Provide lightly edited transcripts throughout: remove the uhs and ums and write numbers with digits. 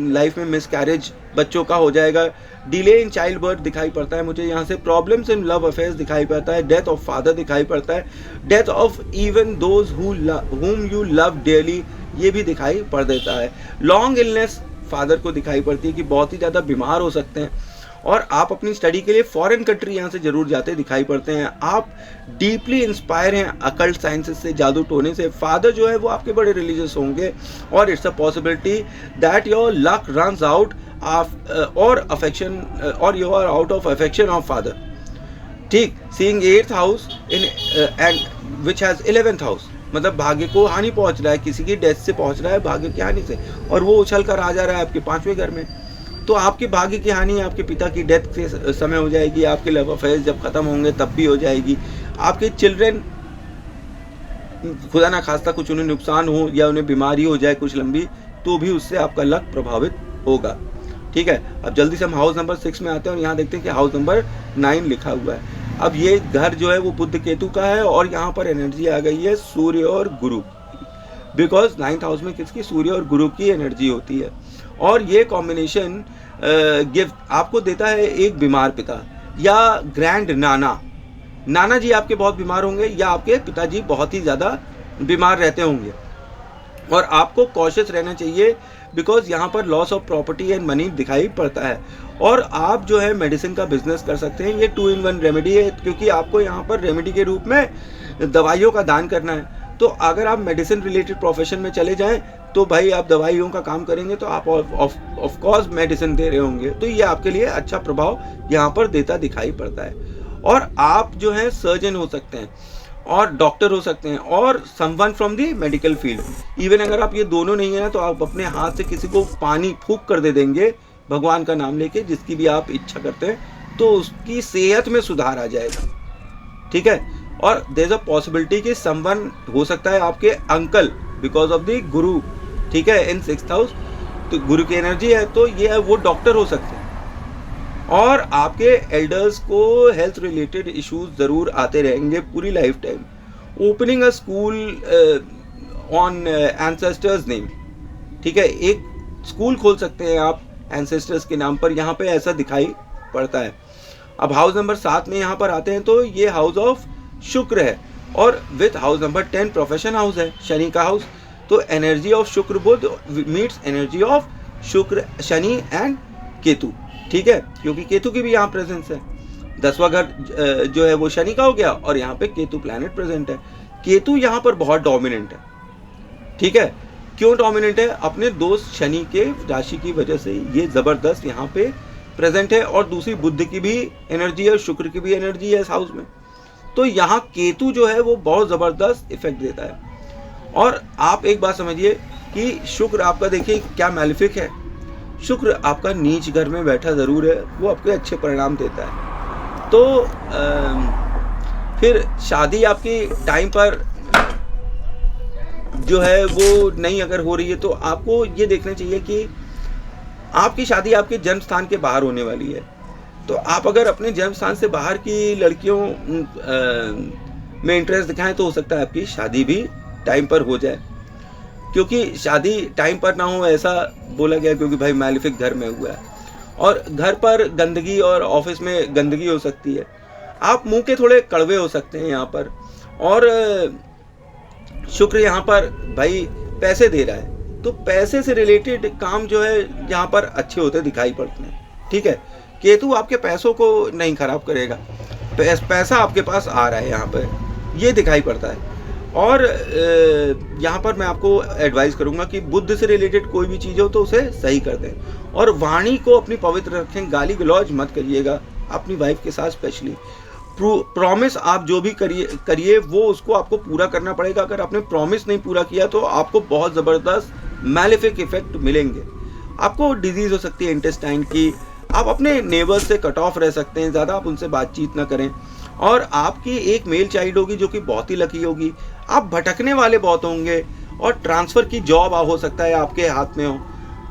Life में miscarriage बच्चों का हो जाएगा, डिले इन चाइल्ड बर्थ दिखाई पड़ता है मुझे यहाँ से, प्रॉब्लम्स इन लव अफेयर्स दिखाई पड़ता है, डेथ ऑफ फादर दिखाई पड़ता है, death of even those whom you love dearly ये भी दिखाई पड़ देता है। लॉन्ग इलनेस फादर को दिखाई पड़ती है कि बहुत ही ज़्यादा बीमार हो सकते हैं, और आप अपनी स्टडी के लिए फॉरेन कंट्री यहाँ से ज़रूर जाते दिखाई पड़ते हैं। आप डीपली इंस्पायर हैं अकल्ट साइंसेस से, जादू टोने से। फादर जो है वो आपके बड़े रिलीजियस होंगे, और it's a possibility that your luck runs out और अफेक्शन, और you are out of affection of father. ठीक, seeing 8th house in and which has 11th house, मतलब भाग्य को हानि पहुंच रहा है, किसी की डेथ से पहुंच रहा है भाग्य की हानि से, और वो उछल कर आ जा रहा है आपके 5वें घर में। तो आपके भाग्य की हानि आपके पिता की डेथ के समय हो जाएगी, आपके लव अफेयर्स जब खत्म होंगे तब भी हो जाएगी, आपके चिल्ड्रन खुदा ना खास्ता कुछ उन्हें नुकसान हो या उन्हें बीमारी हो जाए कुछ लंबी, तो भी उससे आपका लक प्रभावित होगा। ठीक है, अब जल्दी से हम हाउस नंबर 6 में आते हैं, और यहाँ देखते हैं कि हाउस नंबर 9 लिखा हुआ है। अब ये घर जो है वो बुध केतु का है, और यहाँ पर एनर्जी आ गई है सूर्य और गुरु, बिकॉज 9th हाउस में किसकी, सूर्य और गुरु की एनर्जी होती है। और ये कॉम्बिनेशन गिफ्ट आपको देता है एक बीमार पिता, या ग्रैंड नाना जी आपके बहुत बीमार होंगे, या आपके पिताजी बहुत ही ज़्यादा बीमार रहते होंगे, और आपको कॉशियस रहना चाहिए, बिकॉज यहाँ पर loss of property and money दिखाई पड़ता है। और आप जो है मेडिसिन का बिजनेस कर सकते हैं, ये 2-in-1 रेमेडी है, क्योंकि आपको यहाँ पर रेमेडी के रूप में दवाइयों का दान करना है। तो अगर आप मेडिसिन रिलेटेड प्रोफेशन में चले जाएं, तो भाई आप दवाइयों का काम करेंगे, तो आप ऑफ कोर्स मेडिसिन दे रहे होंगे, तो ये आपके लिए अच्छा प्रभाव यहाँ पर देता दिखाई पड़ता है। और आप जो है सर्जन हो सकते हैं, और डॉक्टर हो सकते हैं, और someone from the medical field. Even अगर आप ये दोनों नहीं है ना, तो आप अपने हाथ से किसी को पानी फूंक कर दे देंगे भगवान का नाम लेके, जिसकी भी आप इच्छा करते हैं, तो उसकी सेहत में सुधार आ जाएगा। ठीक है, और देयर इज अ पॉसिबिलिटी कि समवन हो सकता है आपके अंकल, बिकॉज ऑफ द गुरु। ठीक है, इन 6th हाउस तो गुरु की एनर्जी है, तो ये वो डॉक्टर हो सकते हैं। और आपके एल्डर्स को हेल्थ रिलेटेड इश्यूज ज़रूर आते रहेंगे पूरी life time. Opening a school on ancestors name, ठीक है, एक स्कूल खोल सकते हैं आप एंसेस्टर्स के नाम पर, यहाँ पे ऐसा दिखाई पड़ता है। अब हाउस नंबर 7 में यहाँ पर आते हैं, तो ये हाउस ऑफ शुक्र है, और with house number 10 profession house है, शनि का हाउस। तो एनर्जी ऑफ शुक्र बुध मीट्स एनर्जी ऑफ शुक्र शनि एंड केतु। ठीक है, क्योंकि केतु की भी यहाँ प्रेजेंस है। 10वां घर जो है वो शनि का हो गया, और यहाँ पे केतु प्लैनेट प्रेजेंट है। केतु यहाँ पर बहुत डोमिनेंट है। ठीक है, क्यों डोमिनेंट है? अपने दोस्त शनि के राशि की वजह से ये जबरदस्त यहाँ पे प्रेजेंट है, और दूसरी बुध की भी एनर्जी है, शुक्र की भी एनर्जी है इस हाउस में। तो यहाँ केतु जो है वो बहुत जबरदस्त इफेक्ट देता है। और आप एक बात समझिए कि शुक्र आपका देखिए क्या मैलिफिक है। शुक्र आपका नीच घर में बैठा जरूर है, वो आपके अच्छे परिणाम देता है। तो फिर शादी आपकी टाइम पर जो है वो नहीं अगर हो रही है, तो आपको ये देखना चाहिए कि आपकी शादी आपके जन्म स्थान के बाहर होने वाली है। तो आप अगर अपने जन्म स्थान से बाहर की लड़कियों में इंटरेस्ट दिखाएं, तो हो सकता है आपकी शादी भी टाइम पर हो जाए। क्योंकि शादी टाइम पर ना हो ऐसा बोला गया, क्योंकि भाई मैलिफिक घर में हुआ है, और घर पर गंदगी और ऑफिस में गंदगी हो सकती है। आप मुंह के थोड़े कड़वे हो सकते हैं यहाँ पर। और शुक्र यहाँ पर भाई पैसे दे रहा है, तो पैसे से रिलेटेड काम जो है यहाँ पर अच्छे होते दिखाई पड़ते हैं। ठीक है, केतु आपके पैसों को नहीं खराब करेगा, पैसा आपके पास आ रहा है यहाँ पर, ये दिखाई पड़ता है। और यहाँ पर मैं आपको एडवाइस करूँगा कि बुद्ध से रिलेटेड कोई भी चीज़ हो तो उसे सही कर दें, और वाणी को अपनी पवित्र रखें, गाली गलौज मत करिएगा अपनी वाइफ के साथ स्पेशली। प्रॉमिस आप जो भी करिए वो उसको आपको पूरा करना पड़ेगा। अगर आपने प्रॉमिस नहीं पूरा किया तो आपको बहुत ज़बरदस्त मैलिफिक इफेक्ट मिलेंगे। आपको डिजीज़ हो सकती है इंटेस्टाइन की, आप अपने नेबर्स से कट ऑफ रह सकते हैं, ज़्यादा आप उनसे बातचीत ना करें। और आपकी एक मेल चाइल्ड होगी जो कि बहुत ही लकी होगी। आप भटकने वाले बहुत होंगे, और ट्रांसफ़र की जॉब हो सकता है आपके हाथ में हो,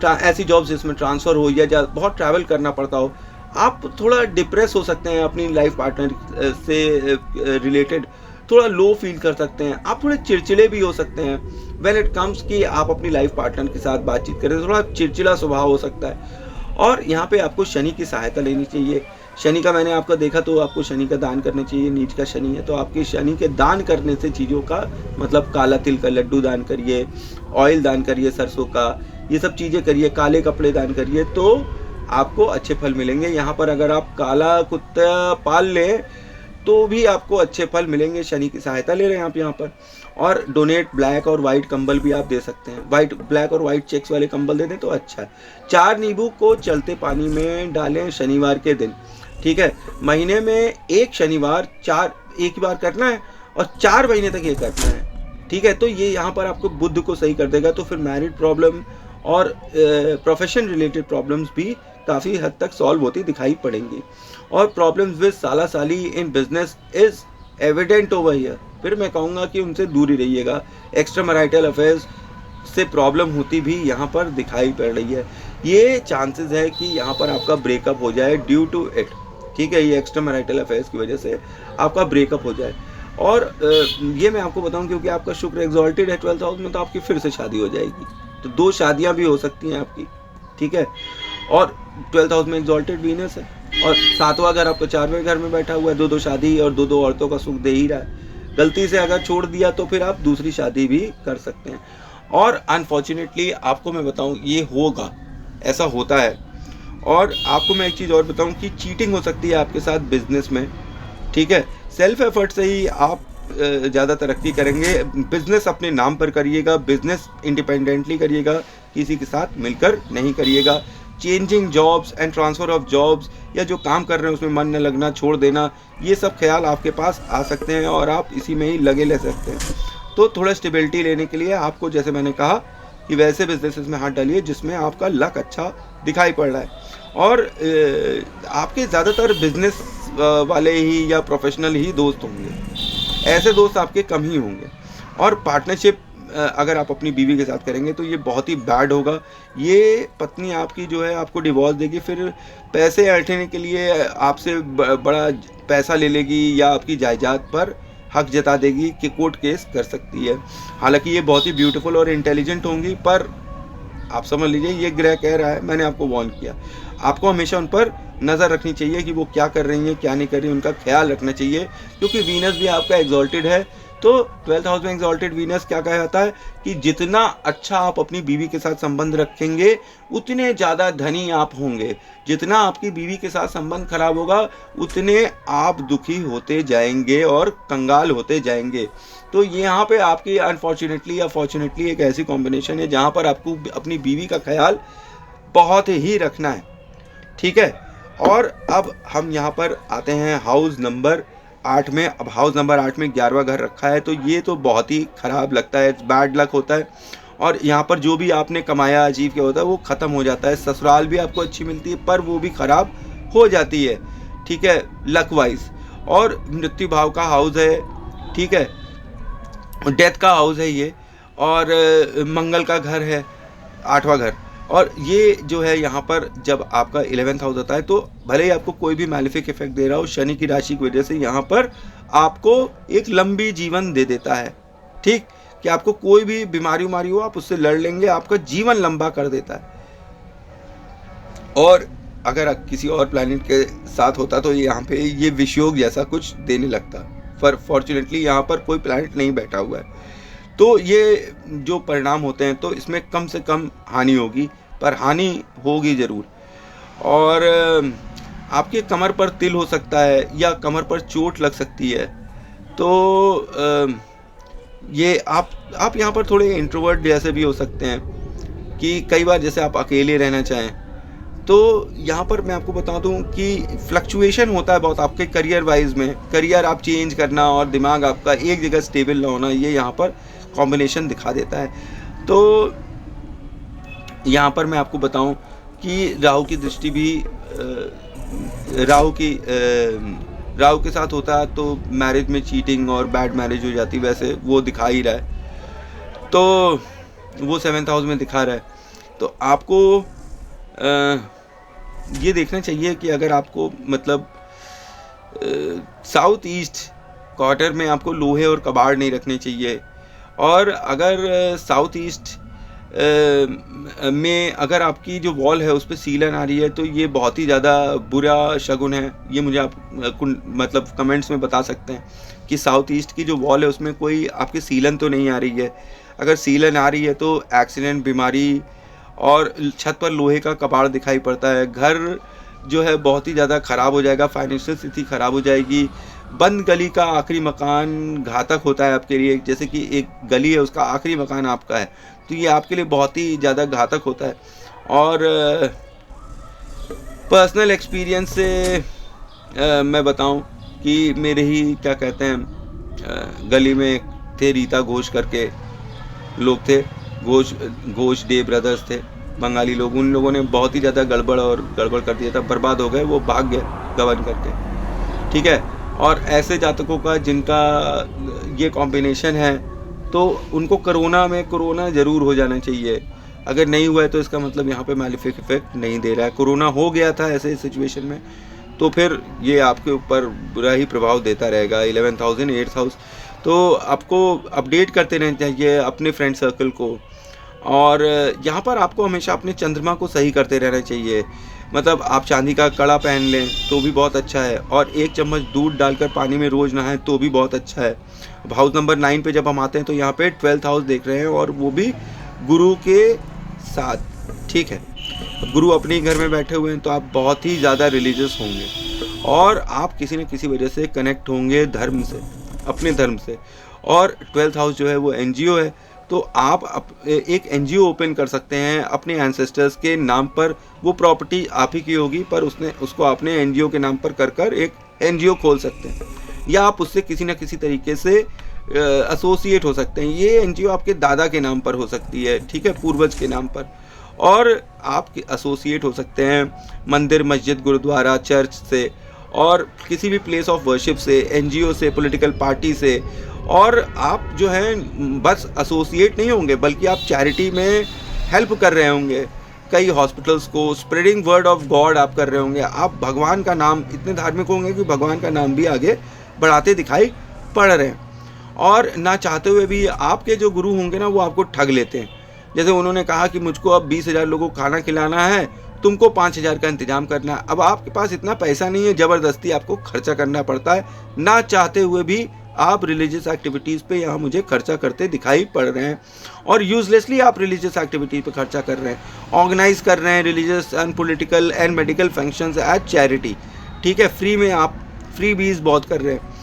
ऐसी जॉब्स जिसमें ट्रांसफ़र हो या बहुत ट्रैवल करना पड़ता हो। आप थोड़ा डिप्रेस हो सकते हैं अपनी लाइफ पार्टनर से रिलेटेड, थोड़ा लो फील कर सकते हैं, आप थोड़े चिड़चिड़े भी हो सकते हैं। व्हेन इट कम्स कि आप अपनी लाइफ पार्टनर के साथ बातचीत करें, थोड़ा चिड़चिड़ा स्वभाव हो सकता है। और यहाँ पे आपको शनि की सहायता लेनी चाहिए। शनि का मैंने आपको देखा तो आपको शनि का दान करना चाहिए। नीच का शनि है तो आपके शनि के दान करने से चीज़ों का मतलब काला तिल का लड्डू दान करिए, ऑयल दान करिए सरसों का, ये सब चीज़ें करिए, काले कपड़े दान करिए तो आपको अच्छे फल मिलेंगे। यहाँ पर अगर आप काला कुत्ता पाल लें तो भी आपको अच्छे फल मिलेंगे। शनि की सहायता ले रहे हैं आप यहाँ पर। और डोनेट ब्लैक और वाइट कंबल भी आप दे सकते हैं, वाइट ब्लैक और वाइट चेक्स वाले कंबल दे दें तो अच्छा है। 4 नींबू को चलते पानी में डालें शनिवार के दिन, ठीक है। महीने में एक शनिवार एक ही बार करना है और 4 महीने तक ये करना है, ठीक है। तो ये यहाँ पर आपको बुध को सही कर देगा, तो फिर मैरिड प्रॉब्लम और प्रोफेशन रिलेटेड प्रॉब्लम्स भी काफ़ी हद तक सॉल्व होती दिखाई पड़ेंगी। और प्रॉब्लम्स विद साला साली in business is evident over here, फिर मैं कहूँगा कि उनसे दूर ही रहिएगा। एक्स्ट्रा मैरिटल अफेयर्स से प्रॉब्लम होती भी यहाँ पर दिखाई पड़ रही है। ये चांसेस है कि यहाँ पर आपका ब्रेकअप हो जाए ड्यू टू इट, ठीक है। ये एक्स्ट्रा मैरिटल अफेयर्स की वजह से आपका ब्रेकअप हो जाए। और ये मैं आपको बताऊँ क्योंकि आपका शुक्र एग्जॉल्टेड है 12th हाउस में, तो आपकी फिर से शादी हो जाएगी, तो 2 शादियाँ भी हो सकती हैं आपकी, ठीक है। और 12th हाउस में एग्जॉल्टेड वीनस है और 7वां घर आपका 4वें घर में बैठा हुआ है, 2-2 शादी और 2-2 औरतों का सुख दे ही रहा है। गलती से अगर छोड़ दिया तो फिर आप दूसरी शादी भी कर सकते हैं। और अनफॉर्चुनेटली आपको मैं बताऊं ये होगा, ऐसा होता है। और आपको मैं एक चीज़ और बताऊं कि चीटिंग हो सकती है आपके साथ बिजनेस में, ठीक है। सेल्फ एफर्ट से ही आप ज़्यादा तरक्की करेंगे। बिजनेस अपने नाम पर करिएगा, बिजनेस इंडिपेंडेंटली करिएगा, किसी के साथ मिलकर नहीं करिएगा। Changing jobs and transfer of jobs, या जो काम कर रहे हैं उसमें मन न लगना, छोड़ देना, ये सब ख्याल आपके पास आ सकते हैं और आप इसी में ही लगे रह सकते हैं। तो थोड़ा स्टेबिलिटी लेने के लिए आपको, जैसे मैंने कहा, कि वैसे बिजनेसेस में हाथ डालिए जिसमें आपका लक अच्छा दिखाई पड़ रहा है। और आपके ज़्यादातर बिजनेस वाले ही या प्रोफेशनल ही दोस्त होंगे, ऐसे दोस्त आपके कम ही होंगे। और पार्टनरशिप अगर आप अपनी बीवी के साथ करेंगे तो ये बहुत ही बैड होगा। ये पत्नी आपकी जो है आपको डिवोर्स देगी, फिर पैसे ऐंठने के लिए आपसे बड़ा पैसा ले लेगी या आपकी जायदाद पर हक जता देगी कि कोर्ट केस कर सकती है। हालांकि ये बहुत ही ब्यूटीफुल और इंटेलिजेंट होंगी, पर आप समझ लीजिए ये ग्रह कह रहा है, मैंने आपको वार्न किया। आपको हमेशा उन पर नज़र रखनी चाहिए कि वो क्या कर रही हैं क्या नहीं कर रही, उनका ख्याल रखना चाहिए, क्योंकि वीनस भी आपका एग्जॉल्टेड है। तो 12th हाउस में एग्जॉल्टेड वीनस क्या कहता है कि जितना अच्छा आप अपनी बीवी के साथ संबंध रखेंगे उतने ज़्यादा धनी आप होंगे। जितना आपकी बीवी के साथ संबंध खराब होगा उतने आप दुखी होते जाएंगे और कंगाल होते जाएंगे। तो यहाँ पे आपकी अनफॉर्चुनेटली या फॉर्चुनेटली एक ऐसी कॉम्बिनेशन है जहाँ पर आपको अपनी बीवी का ख्याल बहुत ही रखना है, ठीक है। और अब हम यहाँ पर आते हैं हाउस नंबर 8 में। अब हाउस नंबर 8 में 11वां घर रखा है, तो ये तो बहुत ही ख़राब लगता है, बैड लक होता है। और यहाँ पर जो भी आपने कमाया अचीव किया होता है वो ख़त्म हो जाता है। ससुराल भी आपको अच्छी मिलती है पर वो भी ख़राब हो जाती है, ठीक है, लक वाइज। और मृत्यु भाव का हाउस है, ठीक है, डेथ का हाउस है ये, और मंगल का घर है 8वां घर। और ये जो है यहाँ पर जब आपका 11th हाउस होता है तो भले ही आपको कोई भी मैलिफिक इफेक्ट दे रहा हो, शनि की राशि की वजह से यहाँ पर आपको एक लंबी जीवन दे देता है, ठीक, कि आपको कोई भी बीमारी उमारी हो आप उससे लड़ लेंगे, आपका जीवन लंबा कर देता है। और अगर किसी और प्लैनेट के साथ होता तो यहाँ पे ये विषयोग जैसा कुछ देने लगता, पर फॉर्चुनेटली यहाँ पर कोई प्लैनेट नहीं बैठा हुआ है। तो ये जो परिणाम होते हैं तो इसमें कम से कम हानि होगी, पर हानि होगी ज़रूर। और आपके कमर पर तिल हो सकता है या कमर पर चोट लग सकती है। तो ये आप यहाँ पर थोड़े इंट्रोवर्ट जैसे भी हो सकते हैं कि कई बार जैसे आप अकेले रहना चाहें। तो यहाँ पर मैं आपको बता दूँ कि फ्लक्चुएशन होता है बहुत आपके करियर वाइज में, करियर आप चेंज करना और दिमाग आपका एक जगह स्टेबल ना होना, ये यहाँ पर कॉम्बिनेशन दिखा देता है। तो यहाँ पर मैं आपको बताऊं कि राहु की दृष्टि भी राहु के साथ होता है तो मैरिज में चीटिंग और बैड मैरिज हो जाती, वैसे वो दिखा ही रहा है, तो वो 7th हाउस में दिखा रहा है। तो आपको ये देखना चाहिए कि अगर आपको मतलब साउथ ईस्ट क्वार्टर में आपको लोहे और कबाड़ नहीं रखने चाहिए। और अगर साउथ ईस्ट में अगर आपकी जो वॉल है उस पर सीलन आ रही है तो ये बहुत ही ज़्यादा बुरा शगुन है। ये मुझे आप मतलब कमेंट्स में बता सकते हैं कि साउथ ईस्ट की जो वॉल है उसमें कोई आपकी सीलन तो नहीं आ रही है। अगर सीलन आ रही है तो एक्सीडेंट, बीमारी, और छत पर लोहे का कबाड़ दिखाई पड़ता है। घर जो है बहुत ही ज़्यादा ख़राब हो जाएगा, फाइनेंशियल स्थिति ख़राब हो जाएगी। बंद गली का आखिरी मकान घातक होता है आपके लिए। जैसे कि एक गली है, उसका आखिरी मकान आपका है, तो ये आपके लिए बहुत ही ज़्यादा घातक होता है। और पर्सनल एक्सपीरियंस से मैं बताऊं कि मेरे ही क्या कहते हैं गली में थे, रीता घोष करके लोग थे, घोष डे ब्रदर्स थे, बंगाली लोग। उन लोगों ने बहुत ही ज़्यादा गड़बड़ कर दिया था, बर्बाद हो गए, वो भाग गए गबन करके, ठीक है। और ऐसे जातकों का जिनका ये कॉम्बिनेशन है तो उनको कोरोना ज़रूर हो जाना चाहिए। अगर नहीं हुआ है तो इसका मतलब यहाँ पे मैलिफिक इफेक्ट नहीं दे रहा है। कोरोना हो गया था ऐसे सिचुएशन में तो फिर ये आपके ऊपर बुरा ही प्रभाव देता रहेगा। 11th हाउस, 8th हाउस, तो आपको अपडेट करते रहना चाहिए अपने फ्रेंड सर्कल को। और यहाँ पर आपको हमेशा अपने चंद्रमा को सही करते रहना चाहिए। मतलब आप चांदी का कड़ा पहन लें तो भी बहुत अच्छा है, और 1 चम्मच दूध डालकर पानी में रोज़ नहाएं तो भी बहुत अच्छा है। अब हाउस नंबर 9 पे जब हम आते हैं तो यहाँ पे 12th हाउस देख रहे हैं, और वो भी गुरु के साथ, ठीक है। गुरु अपने ही घर में बैठे हुए हैं तो आप बहुत ही ज़्यादा रिलीजियस होंगे, और आप किसी न किसी वजह से कनेक्ट होंगे धर्म से, अपने धर्म से। और 12th हाउस जो है वो NGO है, तो आप एक NGO ओपन कर सकते हैं अपने एंसेस्टर्स के नाम पर। वो प्रॉपर्टी आप ही की होगी, पर उसको अपने NGO के नाम पर कर एक NGO खोल सकते हैं, या आप उससे किसी न किसी तरीके से एसोसिएट हो सकते हैं। ये NGO आपके दादा के नाम पर हो सकती है, ठीक है, पूर्वज के नाम पर। और आप एसोसिएट हो सकते हैं मंदिर, मस्जिद, गुरुद्वारा, चर्च से, और किसी भी प्लेस ऑफ वर्शिप से, NGO से, पॉलिटिकल पार्टी से। और आप जो हैं बस एसोसिएट नहीं होंगे, बल्कि आप चैरिटी में हेल्प कर रहे होंगे कई हॉस्पिटल्स को। स्प्रेडिंग वर्ड ऑफ गॉड आप कर रहे होंगे। आप भगवान का नाम, इतने धार्मिक होंगे कि भगवान का नाम भी आगे बढ़ाते दिखाई पड़ रहे हैं। और ना चाहते हुए भी आपके जो गुरु होंगे ना, वो आपको ठग लेते हैं। जैसे उन्होंने कहा कि मुझको अब 20,000 लोगों को खाना खिलाना है, तुमको 5,000 का इंतजाम करना है। अब आपके पास इतना पैसा नहीं है, ज़बरदस्ती आपको खर्चा करना पड़ता है। ना चाहते हुए भी आप रिलीजियस एक्टिविटीज़ पे यहाँ मुझे खर्चा करते दिखाई पड़ रहे हैं, और यूजलेसली आप रिलीजियस एक्टिविटी पे खर्चा कर रहे हैं। ऑर्गेनाइज कर रहे हैं religious and political and medical functions as charity, ठीक है। फ्री में आप फ्री बीज बहुत कर रहे हैं,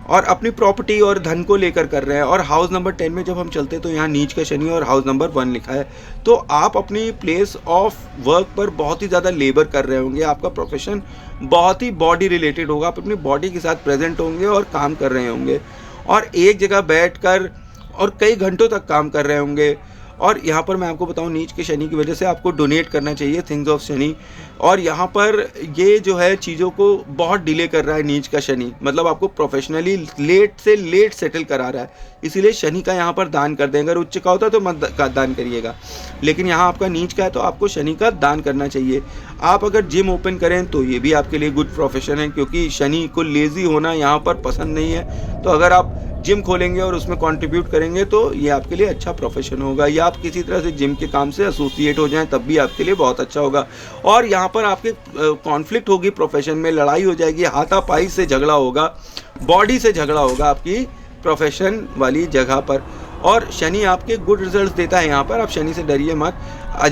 और अपनी प्रॉपर्टी और धन को लेकर कर रहे हैं। और हाउस नंबर 10 में जब हम चलते हैं तो यहाँ नीच का शनि और हाउस नंबर 1 लिखा है। तो आप अपनी प्लेस ऑफ वर्क पर बहुत ही ज़्यादा लेबर कर रहे होंगे। आपका प्रोफेशन बहुत ही बॉडी रिलेटेड होगा। आप अपनी बॉडी के साथ प्रेजेंट होंगे और काम कर रहे होंगे, और एक जगह बैठकर और कई घंटों तक काम कर रहे होंगे। और यहाँ पर मैं आपको बताऊँ, नीच के शनि की वजह से आपको डोनेट करना चाहिए थिंग्स ऑफ शनि। और यहाँ पर ये जो है चीज़ों को बहुत डिले कर रहा है नीच का शनि, मतलब आपको प्रोफेशनली लेट से लेट सेटल करा रहा है। इसीलिए शनि का यहाँ पर दान कर दें। अगर उच्च का होता तो मत दान करिएगा, लेकिन यहाँ आपका नीच का है तो आपको शनि का दान करना चाहिए। आप अगर जिम ओपन करें तो ये भी आपके लिए गुड प्रोफेशन है, क्योंकि शनि को लेज़ी होना यहाँ पर पसंद नहीं है। तो अगर आप जिम खोलेंगे और उसमें कंट्रीब्यूट करेंगे तो ये आपके लिए अच्छा प्रोफेशन होगा, या आप किसी तरह से जिम के काम से एसोसिएट हो जाएं तब भी आपके लिए बहुत अच्छा होगा। और यहाँ पर आपके कॉन्फ्लिक्ट होगी प्रोफेशन में, लड़ाई हो जाएगी, हाथापाई से झगड़ा होगा, बॉडी से झगड़ा होगा आपकी प्रोफेशन वाली जगह पर। और शनि आपके गुड रिजल्ट्स देता है यहाँ पर, आप शनि से डरिए मत।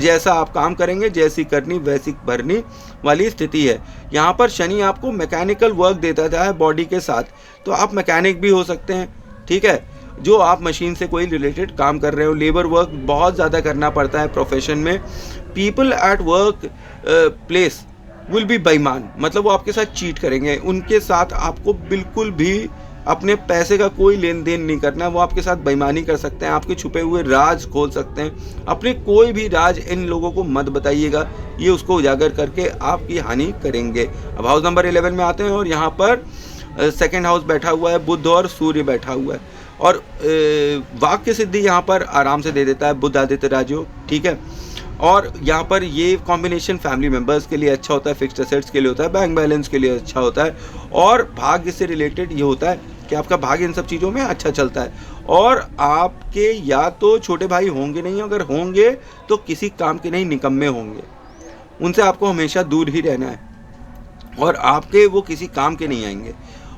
जैसा आप काम करेंगे जैसी करनी वैसी भरनी वाली स्थिति है। यहाँ पर शनि आपको मैकेनिकल वर्क देता है बॉडी के साथ, तो आप मैकेनिक भी हो सकते हैं, ठीक है। जो आप मशीन से कोई रिलेटेड काम कर रहे हो, लेबर वर्क बहुत ज़्यादा करना पड़ता है प्रोफेशन में। People at work place will be बेईमान, मतलब वो आपके साथ चीट करेंगे। उनके साथ आपको बिल्कुल भी अपने पैसे का कोई लेन देन नहीं करना, वो आपके साथ बेईमानी कर सकते हैं, आपके छुपे हुए राज खोल सकते हैं। अपने कोई भी राज इन लोगों को मत बताइएगा, ये उसको उजागर करके आपकी हानि करेंगे। अब हाउस नंबर 11 में आते हैं, और यहाँ पर सेकेंड हाउस बैठा हुआ है, बुध और सूर्य बैठा हुआ है, और वाक्य सिद्धि यहाँ पर आराम से दे देता है बुध आदित्य राजयोग, ठीक है। और यहाँ पर ये कॉम्बिनेशन फैमिली मेम्बर्स के लिए अच्छा होता है, फिक्स्ड एसेट्स के लिए होता है, बैंक बैलेंस के लिए अच्छा होता है, और भाग्य से रिलेटेड ये होता है कि आपका भाग्य इन सब चीज़ों में अच्छा चलता है। और आपके या तो छोटे भाई होंगे नहीं, अगर होंगे तो किसी काम के नहीं, निकम्मे होंगे, उनसे आपको हमेशा दूर ही रहना है, और आपके वो किसी काम के नहीं आएंगे।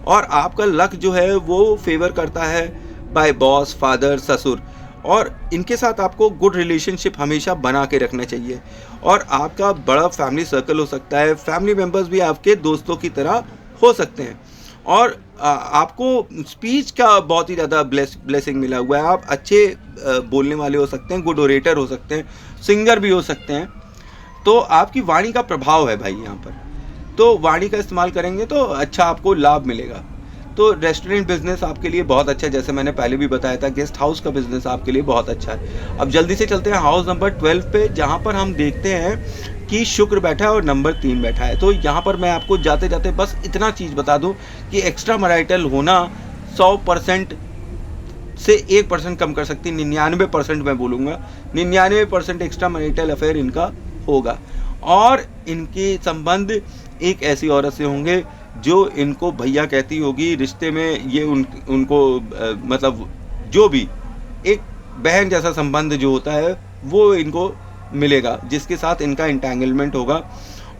और आपका लक जो है वो फेवर करता है बाय बॉस, फादर, ससुर, और इनके साथ आपको गुड रिलेशनशिप हमेशा बना के रखना चाहिए। और आपका बड़ा फैमिली सर्कल हो सकता है, फैमिली मेम्बर्स भी आपके दोस्तों की तरह हो सकते हैं। और आपको स्पीच का बहुत ही ज़्यादा ब्लेसिंग मिला हुआ है। आप अच्छे बोलने वाले हो सकते हैं, गुड ओरेटर हो सकते हैं, सिंगर भी हो सकते हैं। तो आपकी वाणी का प्रभाव है भाई यहाँ पर, तो वाणी का इस्तेमाल करेंगे तो अच्छा आपको लाभ मिलेगा। तो रेस्टोरेंट बिजनेस आपके लिए बहुत अच्छा है, जैसे मैंने पहले भी बताया था, गेस्ट हाउस का बिजनेस आपके लिए बहुत अच्छा है। अब जल्दी से चलते हैं हाउस नंबर 12 पे, जहाँ पर हम देखते हैं कि शुक्र बैठा है और नंबर 3 बैठा है। तो यहाँ पर मैं आपको जाते जाते बस इतना चीज़ बता दूँ कि एक्स्ट्रा मैरिटल होना 100% से 1% कम कर सकती, 99% मैं बोलूँगा 99% एक्स्ट्रा मैरिटल अफेयर इनका होगा। और इनके संबंध एक ऐसी औरत से होंगे जो इनको भैया कहती होगी, रिश्ते में ये उनको मतलब जो भी एक बहन जैसा संबंध जो होता है वो इनको मिलेगा, जिसके साथ इनका इंटेंगलमेंट होगा,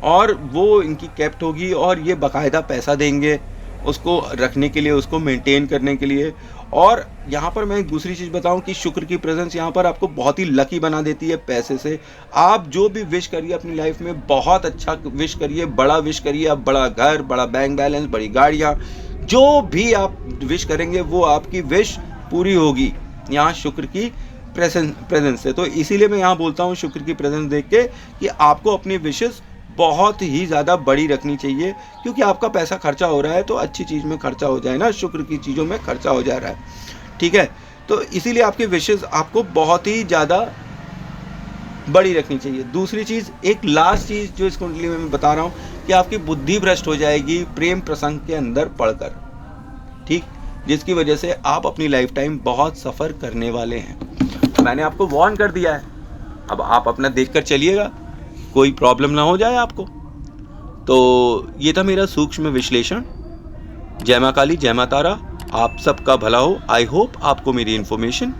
और वो इनकी कैप्ट होगी, और ये बाकायदा पैसा देंगे उसको रखने के लिए, उसको मेंटेन करने के लिए। और यहाँ पर मैं एक दूसरी चीज़ बताऊँ कि शुक्र की प्रेजेंस यहाँ पर आपको बहुत ही लकी बना देती है पैसे से। आप जो भी विश करिए अपनी लाइफ में, बहुत अच्छा विश करिए, बड़ा विश करिए, आप बड़ा घर, बड़ा बैंक बैलेंस, बड़ी गाड़ियाँ, जो भी आप विश करेंगे वो आपकी विश पूरी होगी यहाँ शुक्र की प्रेजेंस से। तो इसीलिए मैं यहाँ बोलता हूँ शुक्र की प्रेजेंस देख के कि आपको अपनी विशेस बहुत ही ज़्यादा बड़ी रखनी चाहिए, क्योंकि आपका पैसा खर्चा हो रहा है तो अच्छी चीज़ में खर्चा हो जाए ना, शुक्र की चीज़ों में खर्चा हो जा रहा है, ठीक है। तो इसीलिए आपकी विशेस आपको बहुत ही ज़्यादा बड़ी रखनी चाहिए। दूसरी चीज़, एक लास्ट चीज़ जो इस कुंडली में मैं बता रहा हूँ कि आपकी बुद्धि भ्रष्ट हो जाएगी प्रेम प्रसंग के अंदर पढ़कर, ठीक, जिसकी वजह से आप अपनी लाइफ टाइम बहुत सफ़र करने वाले हैं। मैंने आपको वार्न कर दिया है, अब आप अपना देखकर चलिएगा, कोई प्रॉब्लम ना हो जाए आपको। तो ये था मेरा सूक्ष्म विश्लेषण। जय मां काली, जय मां तारा, आप सबका भला हो। आई होप आपको मेरी इन्फॉर्मेशन